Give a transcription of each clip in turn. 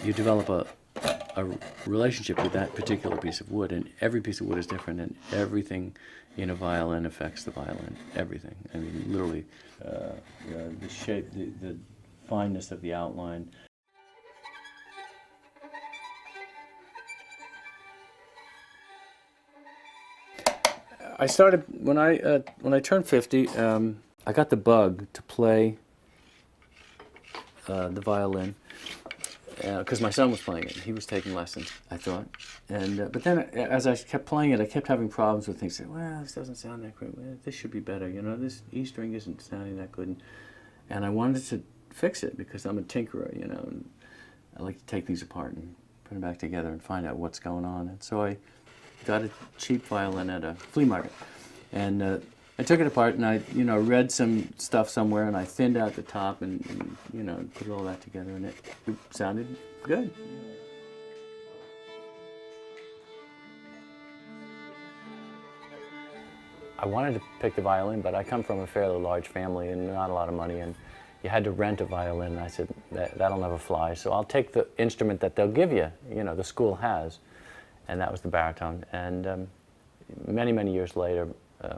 you develop a relationship with that particular piece of wood, and every piece of wood is different, and everything in a violin affects the violin. Everything. I mean, literally, the shape, the fineness of the outline. I started when I turned 50. I got the bug to play the violin because my son was playing it. He was taking lessons, I thought. And but then as I kept playing it, I kept having problems with things. Well, this doesn't sound that great. Well, this should be better. You know, this E string isn't sounding that good. And I wanted to fix it because I'm a tinkerer. You know, and I like to take things apart and put them back together and find out what's going on. And so I got a cheap violin at a flea market, and I took it apart and I, read some stuff somewhere and I thinned out the top and put all that together, and it sounded good. I wanted to pick the violin, but I come from a fairly large family and not a lot of money, and you had to rent a violin. And I said, that'll never fly, so I'll take the instrument that they'll give you, the school has. And that was the baritone. And many, many years later,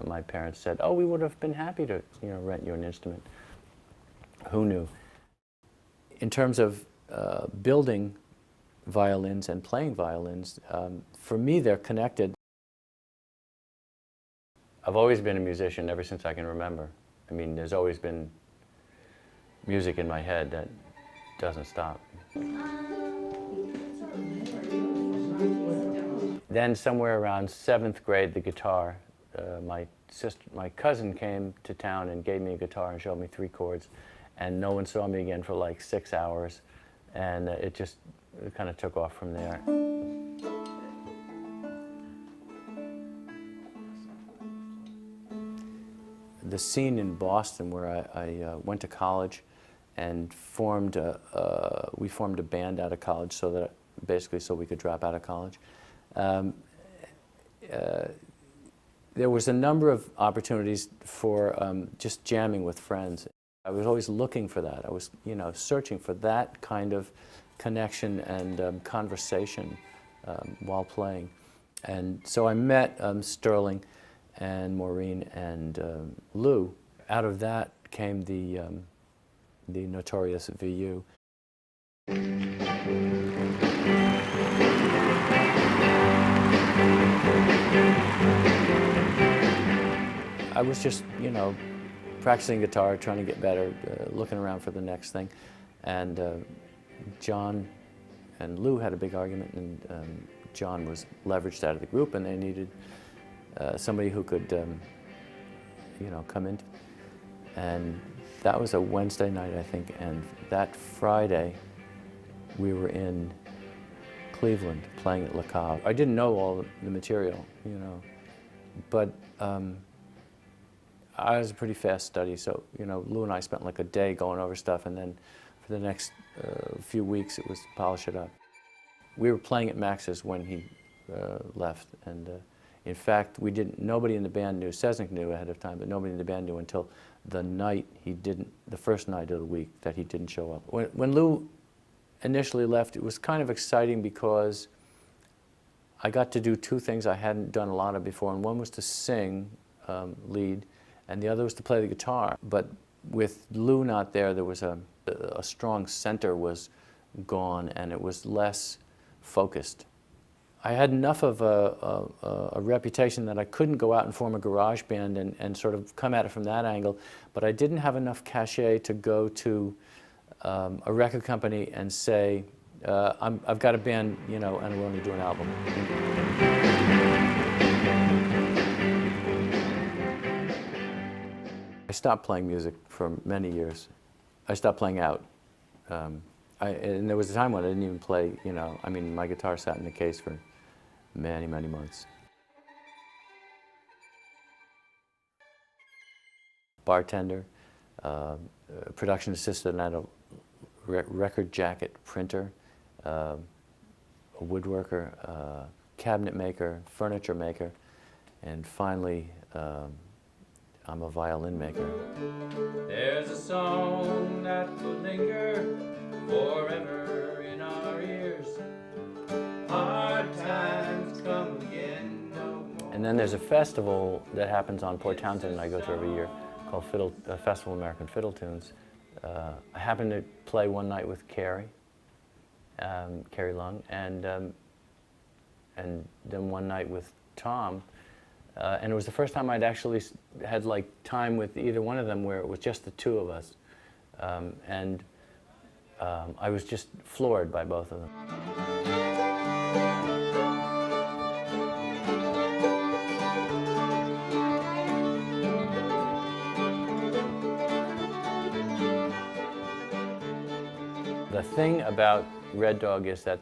my parents said, "Oh, we would have been happy to, rent you an instrument." Who knew? In terms of building violins and playing violins, for me, they're connected. I've always been a musician ever since I can remember. I mean, there's always been music in my head that doesn't stop. Then somewhere around 7th grade, the guitar, my cousin came to town and gave me a guitar and showed me 3 chords, and no one saw me again for like 6 hours, and it kind of took off from there. The scene in Boston where I went to college and we formed a band out of college so we could drop out of college. There was a number of opportunities for just jamming with friends. I was always looking for that. I was, searching for that kind of connection and conversation while playing. And so I met Sterling and Maureen and Lou. Out of that came the notorious VU. I was just, practicing guitar, trying to get better, looking around for the next thing. And John and Lou had a big argument, and John was leveraged out of the group, and they needed somebody who could, come in. And that was a Wednesday night, I think, and that Friday we were in Cleveland playing at Le Cave. I didn't know all the material, but I was a pretty fast study, so Lou and I spent like a day going over stuff, and then for the next few weeks it was to polish it up. We were playing at Max's when he left, and in fact nobody in the band knew. Sesnick knew ahead of time, but nobody in the band knew until the first night of the week that he didn't show up. When Lou initially left, it was kind of exciting because I got to do 2 things I hadn't done a lot of before, and one was to sing lead, and the other was to play the guitar. But with Lou not there, there was a strong center was gone, and it was less focused. I had enough of a reputation that I couldn't go out and form a garage band and sort of come at it from that angle, but I didn't have enough cachet to go to a record company and say, I've got a band, and we're going to do an album. I stopped playing music for many years. I stopped playing out. And there was a time when I didn't even play, my guitar sat in the case for many, many months. Bartender, production assistant at a record jacket printer, a woodworker, cabinet maker, furniture maker, and finally, I'm a violin maker. There's a song that will linger forever in our ears. hard times come again no more. And then there's a festival that happens on Port Townsend and I go to every year called Festival of American Fiddle Tunes. I happened to play one night with Carrie Lung, and then one night with Tom. And it was the first time I'd actually had like time with either one of them where it was just the two of us. I was just floored by both of them. The thing about Red Dog is that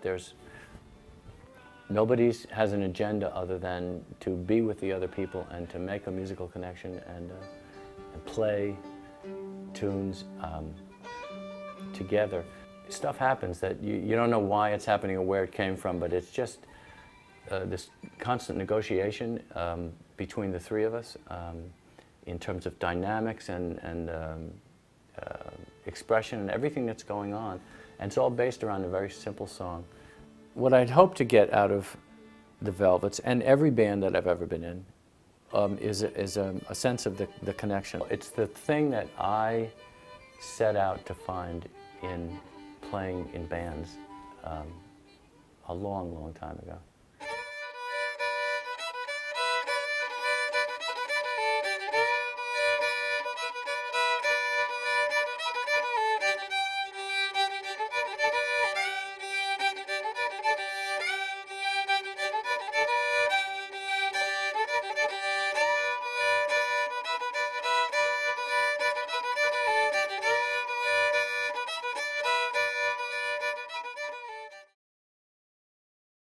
nobody has an agenda other than to be with the other people and to make a musical connection and play tunes together. Stuff happens that you don't know why it's happening or where it came from, but it's just this constant negotiation between the three of us in terms of dynamics and expression and everything that's going on. And it's all based around a very simple song. What I'd hope to get out of the Velvets and every band that I've ever been in is a sense of the connection. It's the thing that I set out to find in playing in bands a long, long time ago.